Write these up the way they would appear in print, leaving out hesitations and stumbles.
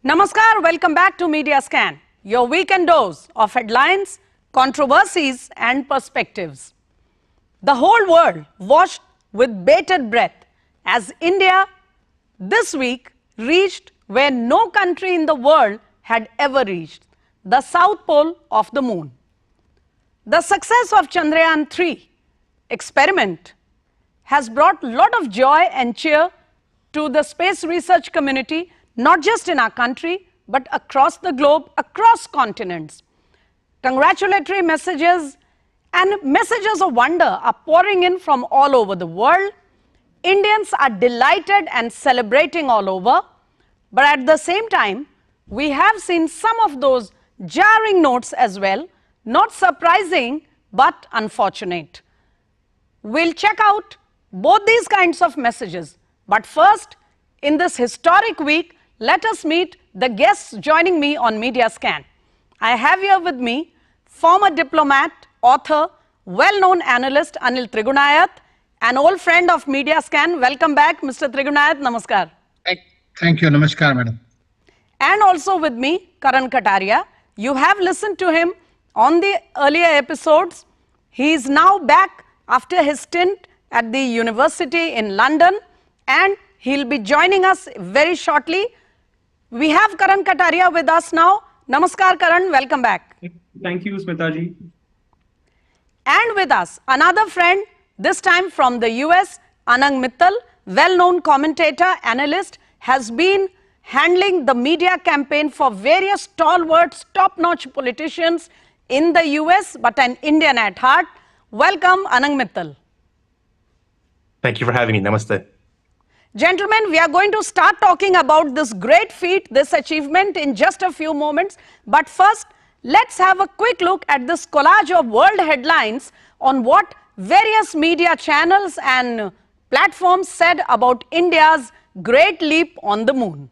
Namaskar, welcome back to Media Scan, your weekend dose of headlines, controversies and perspectives. The whole world watched with bated breath as India this week reached where no country in the world had ever reached, the South Pole of the Moon. The success of Chandrayaan 3 experiment has brought a lot of joy and cheer to the space research community, not just in our country, but across the globe, across continents. Congratulatory messages and messages of wonder are pouring in from all over the world. Indians are delighted and celebrating all over. But at the same time, we have seen some of those jarring notes as well, not surprising, but unfortunate. We'll check out both these kinds of messages. But first, in this historic week, let us meet the guests joining me on Media Scan. I have here with me former diplomat, author, well-known analyst Anil Trigunayat, an old friend of Media Scan. Welcome back, Mr. Trigunayat. Namaskar. Thank you. Namaskar, madam. And also with me, Karan Kataria. You have listened to him on the earlier episodes. He is now back after his stint at the university in London, and he'll be joining us very shortly. We have Karan Kataria with us now. Namaskar, Karan. Welcome back. Thank you, Smitaji. And with us, another friend, this time from the US, Anang Mittal, well-known commentator, analyst, has been handling the media campaign for various stalwarts, top-notch politicians in the US, but an Indian at heart. Welcome, Anang Mittal. Thank you for having me. Namaste. Gentlemen, we are going to start talking about this great feat, this achievement in just a few moments. But first, let's have a quick look at this collage of world headlines on what various media channels and platforms said about India's great leap on the moon.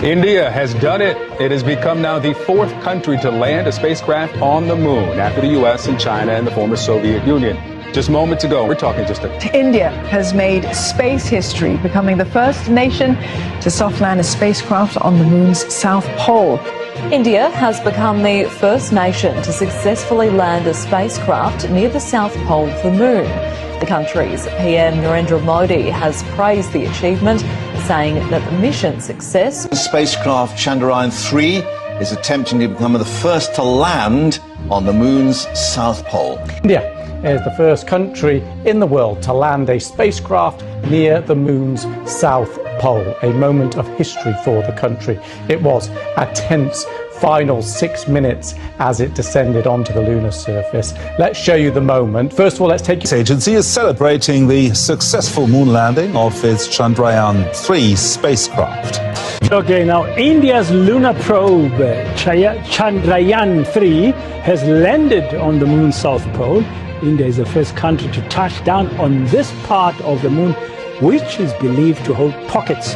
India has done it. It has become now the fourth country to land a spacecraft on the moon after the US and China and the former Soviet Union. Just moments ago, we're talking just a... India has made space history, becoming the first nation to soft land a spacecraft on the moon's south pole. India has become the first nation to successfully land a spacecraft near the south pole of the moon. The country's PM Narendra Modi has praised the achievement, saying that the mission's success... The spacecraft Chandrayaan 3 is attempting to become the first to land on the moon's south pole. India is the first country in the world to land a spacecraft near the moon's south pole, a moment of history for the country. It was a tense final 6 minutes as it descended onto the lunar surface. Let's show you the moment. First of all, let's take... The agency is celebrating the successful moon landing of its Chandrayaan 3 spacecraft. Okay, now India's lunar probe Chandrayaan 3 has landed on the moon's south pole. India is the first country to touch down on this part of the moon, which is believed to hold pockets.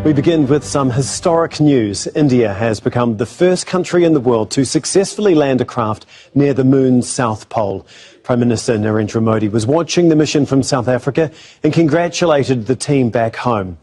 We begin with some historic news. India has become the first country in the world to successfully land a craft near the moon's south pole. Prime Minister Narendra Modi was watching the mission from South Africa and congratulated the team back home.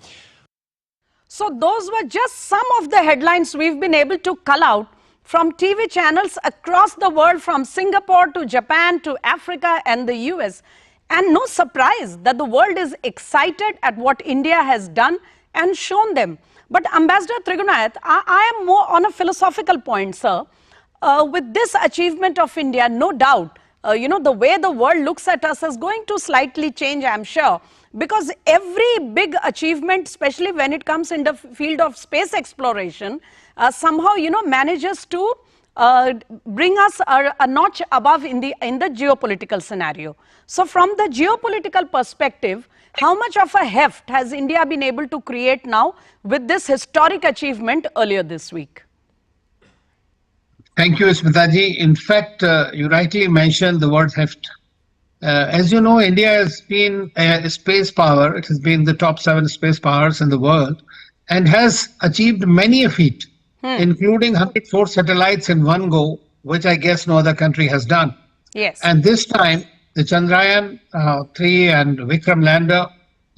So those were just some of the headlines we've been able to cull out from TV channels across the world, from Singapore to Japan to Africa and the US. And no surprise that the world is excited at what India has done and shown them. But Ambassador Trigunayat, I am more on a philosophical point, sir. With this achievement of India, no doubt, the way the world looks at us is going to slightly change, I'm sure. Because every big achievement, especially when it comes in the field of space exploration, somehow, manages to bring us a notch above in the geopolitical scenario. So from the geopolitical perspective, how much of a heft has India been able to create now with this historic achievement earlier this week? Thank you, Smitaji. In fact, you rightly mentioned the word heft. As you know, India has been a space power. It has been the top 7 space powers in the world and has achieved many a feat, including 104 satellites in one go, which I guess no other country has done. Yes. And this time, the Chandrayaan 3 and Vikram lander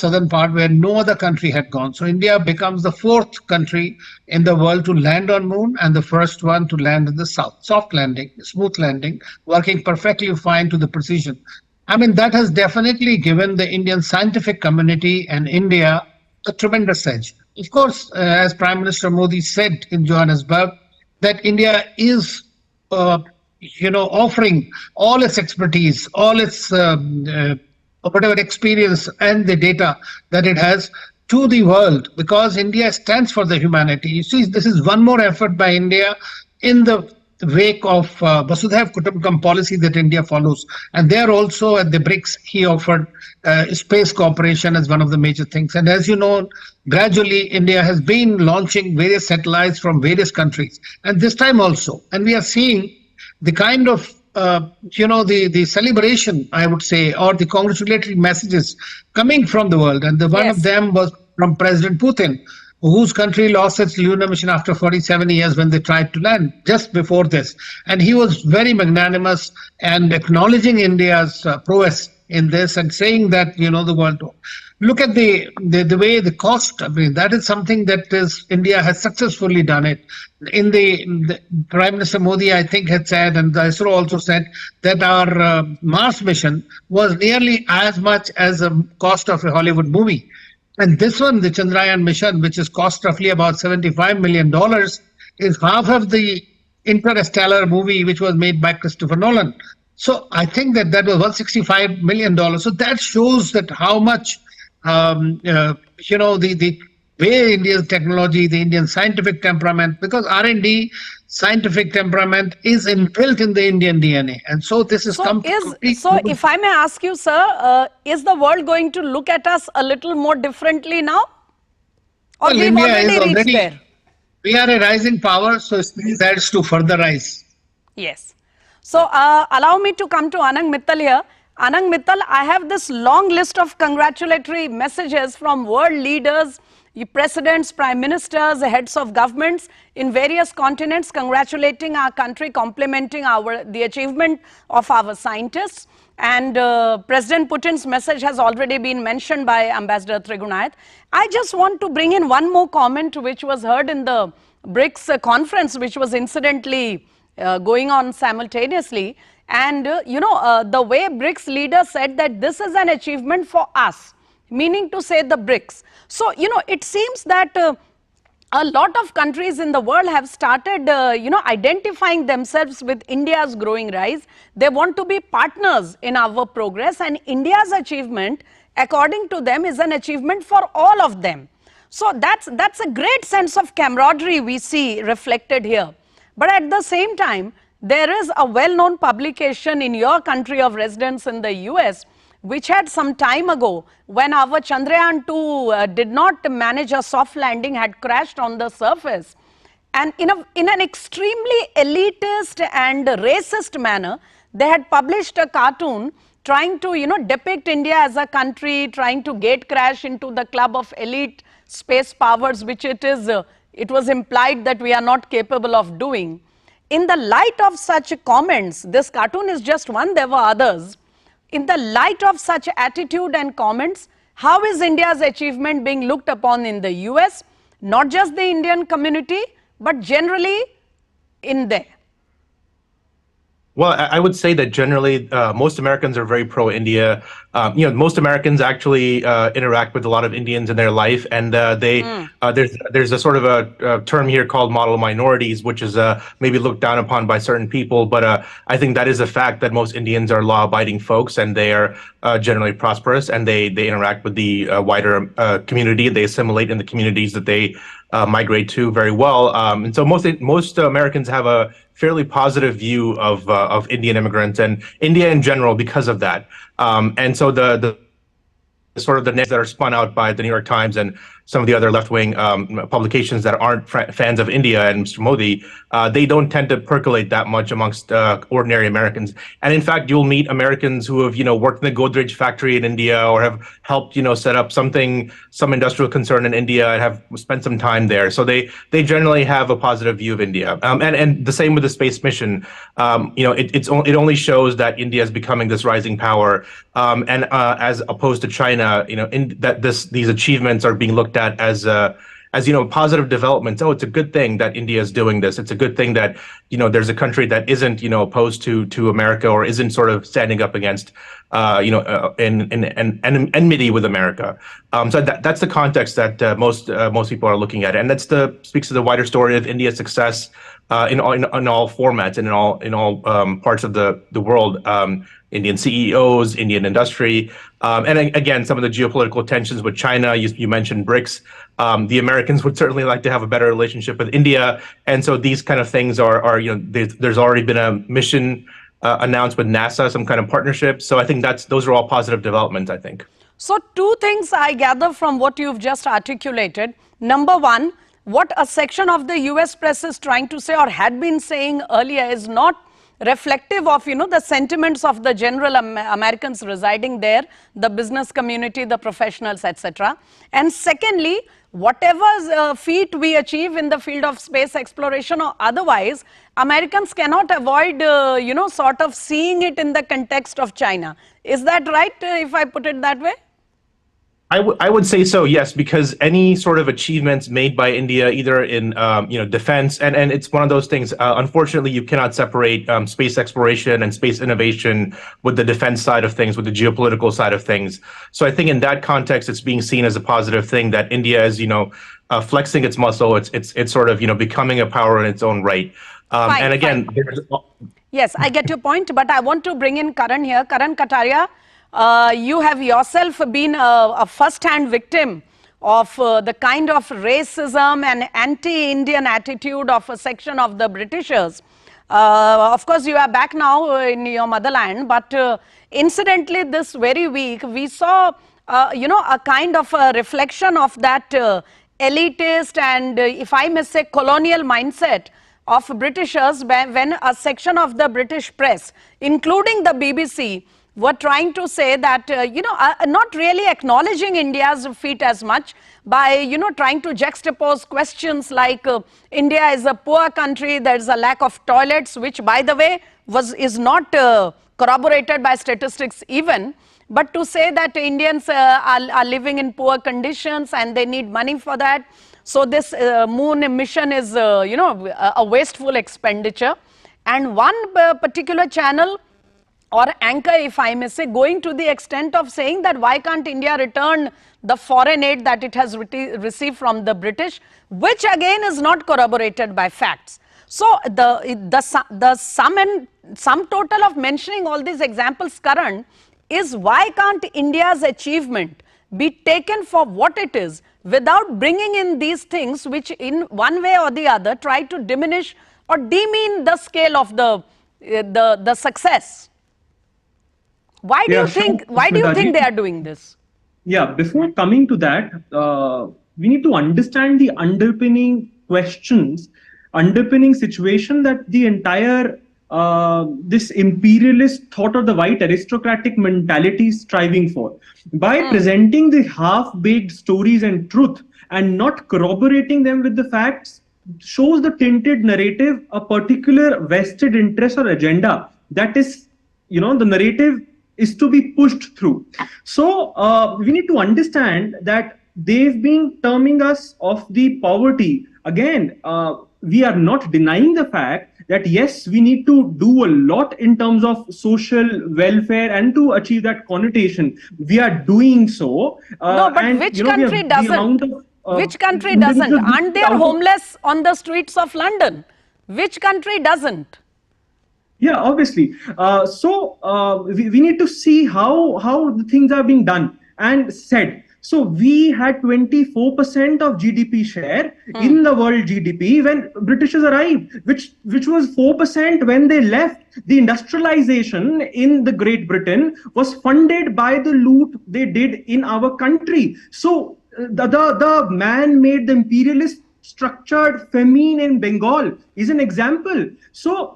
southern part where no other country had gone. So India becomes the fourth country in the world to land on moon and the first one to land in the south. Soft landing, smooth landing, working perfectly fine to the precision. I mean, that has definitely given the Indian scientific community and India a tremendous edge. Of course, as Prime Minister Modi said in Johannesburg, that India is offering all its expertise, all its whatever experience and the data that it has to the world, because India stands for the humanity. You see, this is one more effort by India in the wake of Vasudhaiv Kutumbakam policy that India follows. And there also at the BRICS, he offered space cooperation as one of the major things. And as you know, gradually India has been launching various satellites from various countries. And this time also. And we are seeing the kind of the celebration, I would say, or the congratulatory messages coming from the world. And one of them was from President Putin, whose country lost its lunar mission after 47 years when they tried to land just before this. And he was very magnanimous and acknowledging India's prowess in this and saying that, the world, look at the way the cost, I mean, that is something that India has successfully done it. In the Prime Minister Modi, I think, had said, and the ISRO also said, that our Mars mission was nearly as much as the cost of a Hollywood movie. And this one, the Chandrayaan mission, which is cost roughly about $75 million, is half of the Interstellar movie, which was made by Christopher Nolan. So I think that was $165 million. So that shows that how much, the way India's technology, the Indian scientific temperament, because R&D scientific temperament is inbuilt in the Indian DNA. And so this is So if I may ask you, sir, is the world going to look at us a little more differently now? Or well, we've India already is reached there? We are a rising power, so it adds to further rise. Yes. So allow me to come to Anang Mittal here. Anang Mittal, I have this long list of congratulatory messages from world leaders, presidents, prime ministers, heads of governments in various continents congratulating our country, complimenting the achievement of our scientists. And President Putin's message has already been mentioned by Ambassador Trigunayat. I just want to bring in one more comment which was heard in the BRICS conference, which was incidentally going on simultaneously. And, the way BRICS leaders said that this is an achievement for us, meaning to say the BRICS. So, it seems that a lot of countries in the world have started, identifying themselves with India's growing rise. They want to be partners in our progress, and India's achievement, according to them, is an achievement for all of them. So that's a great sense of camaraderie we see reflected here. But at the same time, there is a well-known publication in your country of residence in the US, which had some time ago, when our Chandrayaan 2 did not manage a soft landing, had crashed on the surface. And in an extremely elitist and racist manner, they had published a cartoon trying to, depict India as a country, trying to gate crash into the club of elite space powers, which it was implied that we are not capable of doing. In the light of such comments, this cartoon is just one, there were others. In the light of such attitude and comments, how is India's achievement being looked upon in the US? Not just the Indian community, but generally in there. Well, I would say that generally most Americans are very pro-India. Most Americans actually interact with a lot of Indians in their life, and there's a sort of a term here called model minorities, which is maybe looked down upon by certain people. But I think that is a fact that most Indians are law-abiding folks, and they are generally prosperous, and they interact with the wider community. They assimilate in the communities that they migrate to very well. And so most Americans have a fairly positive view of Indian immigrants and India in general because of that. And so the sort of the narratives that are spun out by the New York Times and some of the other left-wing publications that aren't fans of India and Mr. Modi, they don't tend to percolate that much amongst ordinary Americans. And in fact, you'll meet Americans who have, worked in the Godrej factory in India or have helped, set up some industrial concern in India and have spent some time there. So they generally have a positive view of India. And the same with the space mission. It only shows that India is becoming this rising power, and as opposed to China, these achievements are being looked at as positive developments. Oh, it's a good thing that India is doing this. It's a good thing that there's a country that isn't opposed to America or isn't sort of standing up against in enmity with America. So that's the context that most people are looking at, and speaks to the wider story of India's success in all formats and in all parts of the world. Indian CEOs, Indian industry, and again, some of the geopolitical tensions with China. You mentioned BRICS. The Americans would certainly like to have a better relationship with India, and so these kind of things are there's already been a mission announced with NASA, some kind of partnership. So I think those are all positive developments, I think. So two things I gather from what you've just articulated. Number one, what a section of the US press is trying to say or had been saying earlier is not reflective of, the sentiments of the general Americans residing there, the business community, the professionals, etc. And secondly, whatever feat we achieve in the field of space exploration or otherwise, Americans cannot avoid, sort of seeing it in the context of China. Is that right, if I put it that way? I would say so, yes, because any sort of achievements made by India, either in defense, and it's one of those things. Unfortunately, you cannot separate space exploration and space innovation with the defense side of things, with the geopolitical side of things. So I think in that context, it's being seen as a positive thing that India is, flexing its muscle. It's sort of becoming a power in its own right. And again, yes, I get your point, but I want to bring in Karan here. Karan Kataria. You have yourself been a first-hand victim of the kind of racism and anti-Indian attitude of a section of the Britishers. Of course, you are back now in your motherland, but incidentally, this very week, we saw, a kind of a reflection of that elitist and, if I may say, colonial mindset of Britishers when a section of the British press, including the BBC, were trying to say that, not really acknowledging India's feat as much by, trying to juxtapose questions like India is a poor country, there's a lack of toilets, which, by the way, is not corroborated by statistics even, but to say that Indians are living in poor conditions and they need money for that. So this moon mission is, a wasteful expenditure. And one particular channel or anchor, if I may say, going to the extent of saying that why can't India return the foreign aid that it has received from the British, which again is not corroborated by facts. So the sum total of mentioning all these examples, Karan, is why can't India's achievement be taken for what it is without bringing in these things which in one way or the other try to diminish or demean the scale of the success? Why do you think they are doing this? Yeah, before coming to that, we need to understand the underpinning questions, underpinning situation that the entire this imperialist thought of the white aristocratic mentality is striving for. By presenting the half-baked stories and truth and not corroborating them with the facts shows the tinted narrative, a particular vested interest or agenda that is, the narrative is to be pushed through. So we need to understand that they've been terming us of the poverty. Again, we are not denying the fact that yes, we need to do a lot in terms of social welfare and to achieve that connotation. We are doing so. No, but which country doesn't? Which country doesn't? Aren't there homeless on the streets of London? Which country doesn't? Yeah, obviously. So we need to see how the things are being done and said. So we had 24% of GDP share in the world GDP when Britishers arrived, which was 4% when they left. The industrialization in the Great Britain was funded by the loot they did in our country. So the man-made, the imperialist structured famine in Bengal is an example. So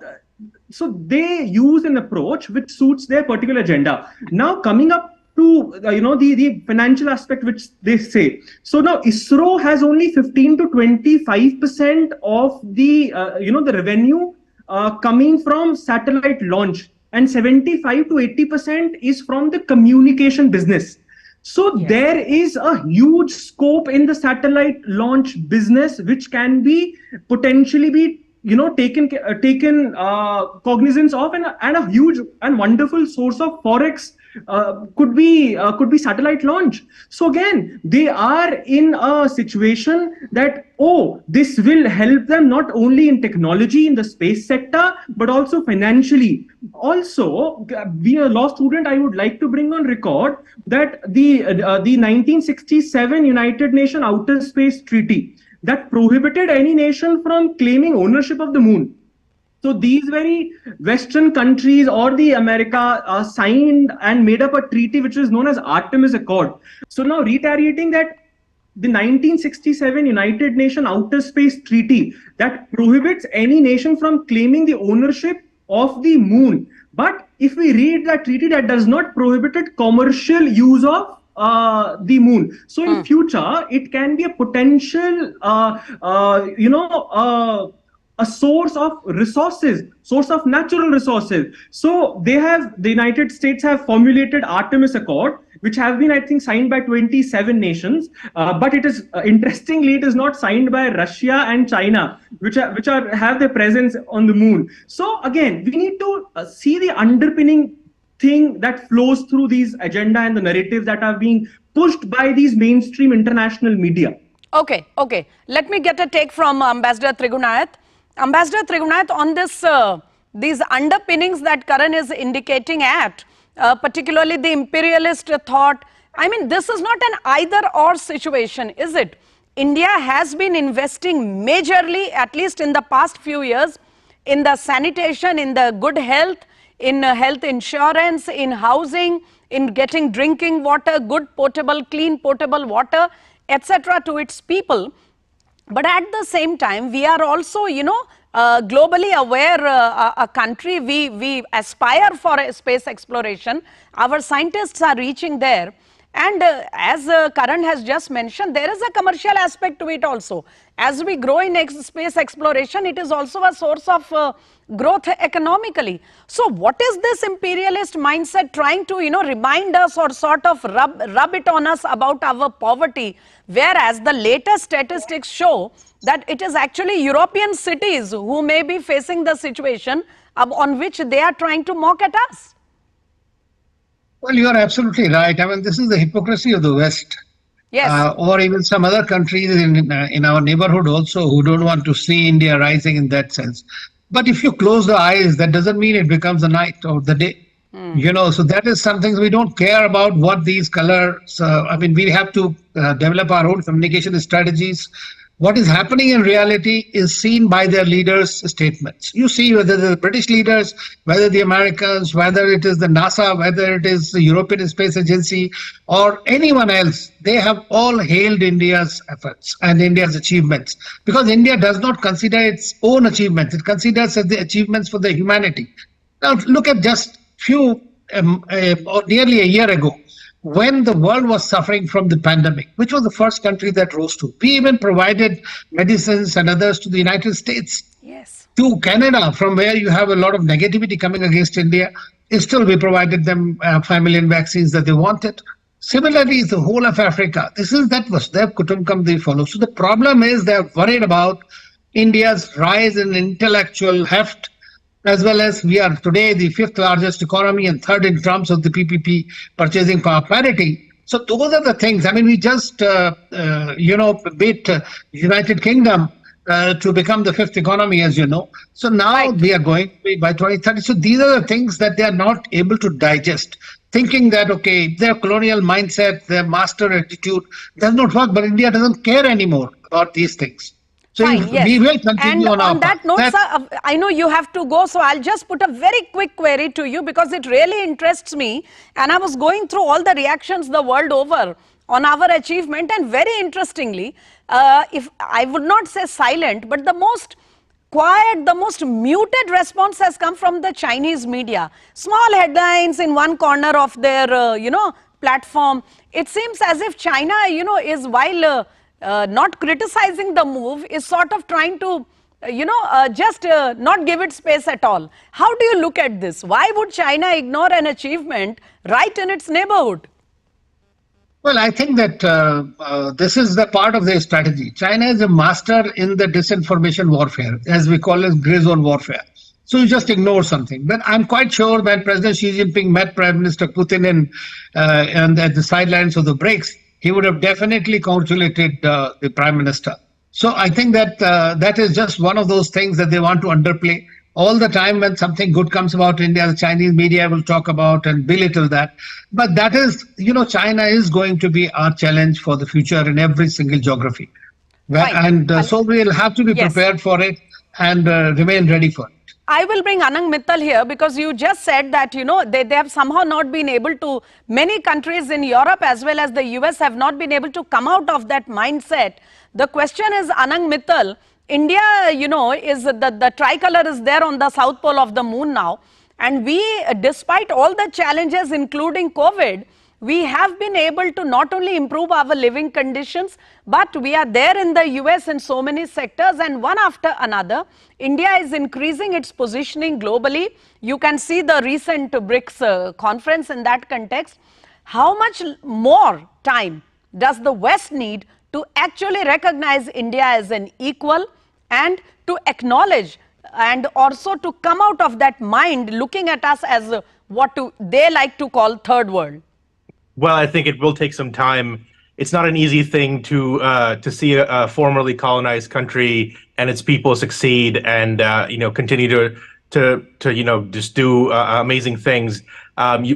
they use an approach which suits their particular agenda. Now coming up to the financial aspect which they say. So now ISRO has only 15 to 25% of the the revenue coming from satellite launch, and 75 to 80% is from the communication business. So there is a huge scope in the satellite launch business which can be potentially be taken cognizance of, and a huge and wonderful source of forex could be satellite launch. So again, they are in a situation that this will help them not only in technology in the space sector but also financially. Also, being a law student, I would like to bring on record that the 1967 United Nations Outer Space Treaty that prohibited any nation from claiming ownership of the moon. So these very Western countries or the America signed and made up a treaty which is known as Artemis Accord. So now reiterating that the 1967 United Nations Outer Space Treaty that prohibits any nation from claiming the ownership of the moon. But if we read that treaty, that does not prohibit commercial use of the moon. So in future, it can be a potential, a source of resources, source of natural resources. So the United States have formulated Artemis Accord, which have been, I think, signed by 27 nations. But it is, interestingly, it is not signed by Russia and China, which have their presence on the moon. So again, we need to see the underpinning thing that flows through these agenda and the narratives that are being pushed by these mainstream international media. Okay. Let me get a take from Ambassador Trigunath. Ambassador Trigunath, on this, these underpinnings that Karan is indicating at, particularly the imperialist thought, I mean, this is not an either-or situation, is it? India has been investing majorly, at least in the past few years, in the sanitation, in the good health, in health insurance, in housing, in getting drinking water, good potable, clean potable water, etc. to its people. But at the same time, we are also, globally aware a country, we aspire for a space exploration. Our scientists are reaching there. And as Karan has just mentioned, there is a commercial aspect to it also. As we grow in space exploration, it is also a source of growth economically. So what is this imperialist mindset trying to, remind us or sort of rub it on us about our poverty, whereas the latest statistics show that it is actually European cities who may be facing the situation on which they are trying to mock at us? Well, you are absolutely right. I mean, this is the hypocrisy of the West. Yes. Or even some other countries in our neighborhood also who don't want to see India rising in that sense. But if you close the eyes, that doesn't mean it becomes the night or the day. So that is something we don't care about what these colors. We have to develop our own communication strategies. What is happening in reality is seen by their leaders' statements. You see whether the British leaders, whether the Americans, whether it is the NASA, whether it is the European Space Agency or anyone else, they have all hailed India's efforts and India's achievements, because India does not consider its own achievements. It considers as the achievements for the humanity. Now look at just nearly a year ago, when the world was suffering from the pandemic, which was the first country that rose to. We even provided medicines and others to the United States. Yes. To Canada, from where you have a lot of negativity coming against India, still we provided them 5 million vaccines that they wanted. Similarly, the whole of Africa, that was their kutumkam they follow. So the problem is they're worried about India's rise in intellectual heft, as well as we are today the 5th largest economy and 3rd in terms of the PPP purchasing power parity. So those are the things. I mean, we just, beat United Kingdom to become the 5th economy, as you know. So now we are going to be by 2030. So these are the things that they are not able to digest, thinking that, okay, their colonial mindset, their master attitude does not work, but India doesn't care anymore about these things. So Fine, yes. we will continue and on that note, sir, I know you have to go, so I'll just put a very quick query to you because it really interests me. And I was going through all the reactions the world over on our achievement, and very interestingly, if I would not say silent, but the most quiet, the most muted response has come from the Chinese media. Small headlines in one corner of their, platform. It seems as if China, is while not criticizing the move, is sort of trying to, just not give it space at all. How do you look at this? Why would China ignore an achievement right in its neighborhood? Well, I think that this is the part of their strategy. China is a master in the disinformation warfare, as we call it, gray zone warfare. So you just ignore something. But I'm quite sure that President Xi Jinping met Prime Minister Putin and at the sidelines of the BRICS, he would have definitely congratulated the Prime Minister. So I think that that is just one of those things that they want to underplay. All the time when something good comes about India, the Chinese media will talk about and belittle that. But that is, China is going to be our challenge for the future in every single geography. And so we'll have to be prepared for it and remain ready for it. I will bring Anang Mittal here because you just said that, they have somehow not been able to, many countries in Europe as well as the US have not been able to come out of that mindset. The question is, Anang Mittal, India, is the tricolor is there on the south pole of the moon now. And we, despite all the challenges, including COVID, we have been able to not only improve our living conditions, but we are there in the US in so many sectors, and one after another, India is increasing its positioning globally. You can see the recent BRICS conference in that context. How much more time does the West need to actually recognize India as an equal and to acknowledge and also to come out of that mind looking at us as what they like to call third world? Well, I think it will take some time. It's not an easy thing to see a formerly colonized country and its people succeed and continue to just do amazing things.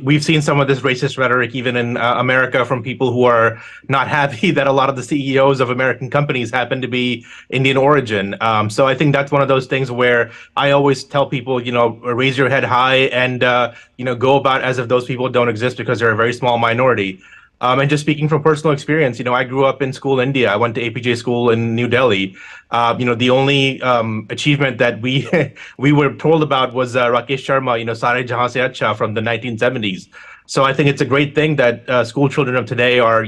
We've seen some of this racist rhetoric even in America from people who are not happy that a lot of the CEOs of American companies happen to be Indian origin. So I think that's one of those things where I always tell people, raise your head high and, go about as if those people don't exist because they're a very small minority. And just speaking from personal experience, I grew up in school in India. I went to APJ school in New Delhi. The only achievement that we were told about was Rakesh Sharma, Sare Jahan Se Acha from the 1970s. So I think it's a great thing that school children of today are,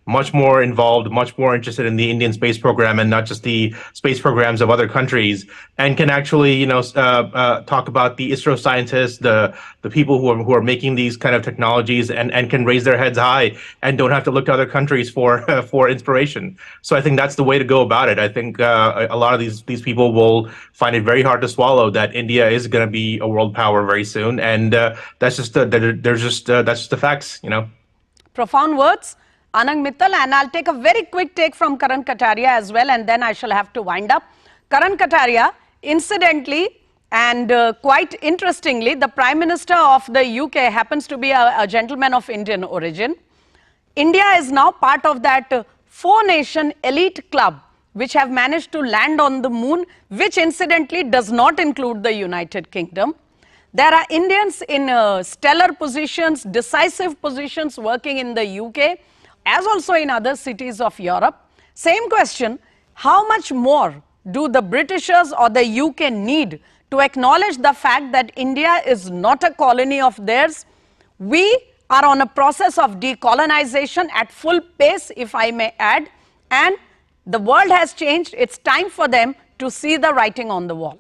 much more involved, much more interested in the Indian space program and not just the space programs of other countries, and can actually, talk about the ISRO scientists, the people who are making these kind of technologies and can raise their heads high and don't have to look to other countries for inspiration. So I think that's the way to go about it. I think a lot of these people will find it very hard to swallow that India is going to be a world power very soon, and that's just the facts, Profound words, Anang Mittal, and I'll take a very quick take from Karan Kataria as well, and then I shall have to wind up. Karan Kataria, incidentally and quite interestingly, the Prime Minister of the UK happens to be a gentleman of Indian origin. India is now part of that four-nation elite club which have managed to land on the moon, which incidentally does not include the United Kingdom. There are Indians in stellar positions, decisive positions working in the UK, as also in other cities of Europe. Same question, how much more do the Britishers or the UK need to acknowledge the fact that India is not a colony of theirs? We are on a process of decolonization at full pace, if I may add, and the world has changed. It's time for them to see the writing on the wall.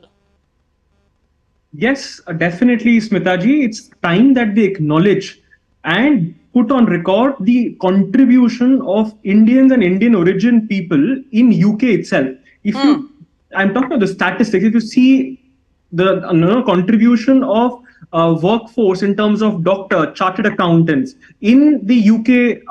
Yes, definitely, Smitaji. It's time that they acknowledge and put on record the contribution of Indians and Indian origin people in UK itself. I'm talking about the statistics. If you see the contribution of workforce in terms of doctor, chartered accountants in the UK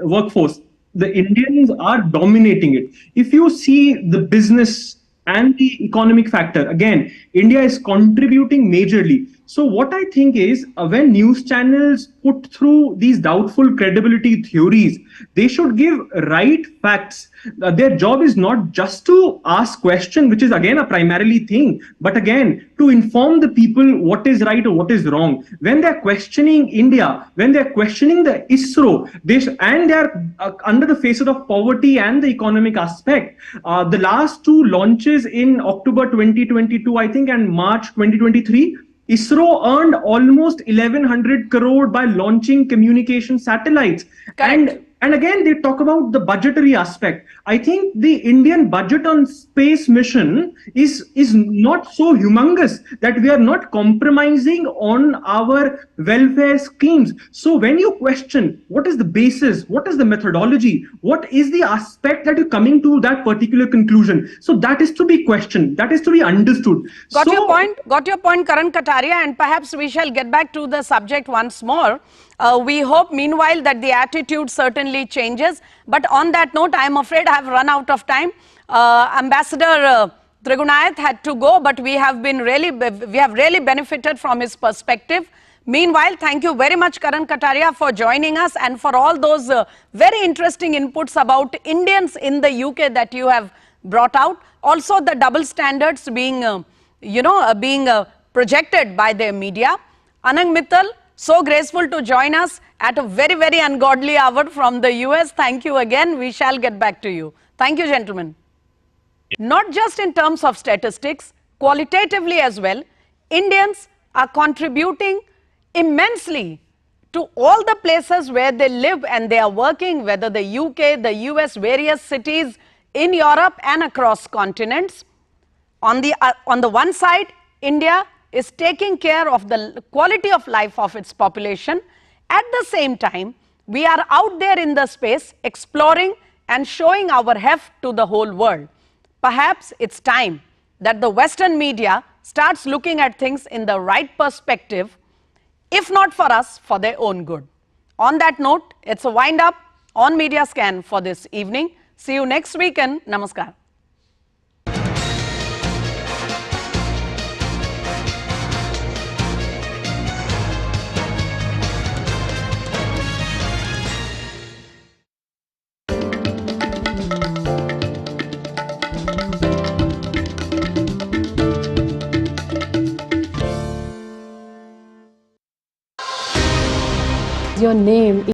workforce, the Indians are dominating it. If you see the business and the economic factor, again, India is contributing majorly. So what I think is when news channels put through these doubtful credibility theories, they should give right facts. Their job is not just to ask questions, which is again a primarily thing, but again to inform the people what is right or what is wrong. When they're questioning India, when they're questioning the ISRO, and they're under the facade of poverty and the economic aspect. The last two launches in October 2022, I think, and March 2023, ISRO earned almost 1100 crore by launching communication satellites. And again, they talk about the budgetary aspect. I think the Indian budget on space mission is not so humongous that we are not compromising on our welfare schemes. So when you question what is the basis, what is the methodology, what is the aspect that you're coming to that particular conclusion, so that is to be questioned, that is to be understood. Got your point, Karan Kataria, and perhaps we shall get back to the subject once more. We hope, meanwhile, that the attitude certainly changes. But on that note, I am afraid I have run out of time. Ambassador Trigunayat had to go, but we have really benefited from his perspective. Meanwhile, thank you very much, Karan Kataria, for joining us and for all those very interesting inputs about Indians in the UK that you have brought out. Also, the double standards being, projected by the media. Anang Mittal, so graceful to join us at a very, very ungodly hour from the US. Thank you again. We shall get back to you. Thank you, gentlemen. Not just in terms of statistics, qualitatively as well, Indians are contributing immensely to all the places where they live and they are working, whether the UK, the US, various cities in Europe and across continents. On the one side, India is taking care of the quality of life of its population. At the same time, we are out there in the space exploring and showing our heft to the whole world. Perhaps it's time that the Western media starts looking at things in the right perspective, if not for us, for their own good. On that note, it's a wind up on Media Scan for this evening. See you next week and namaskar.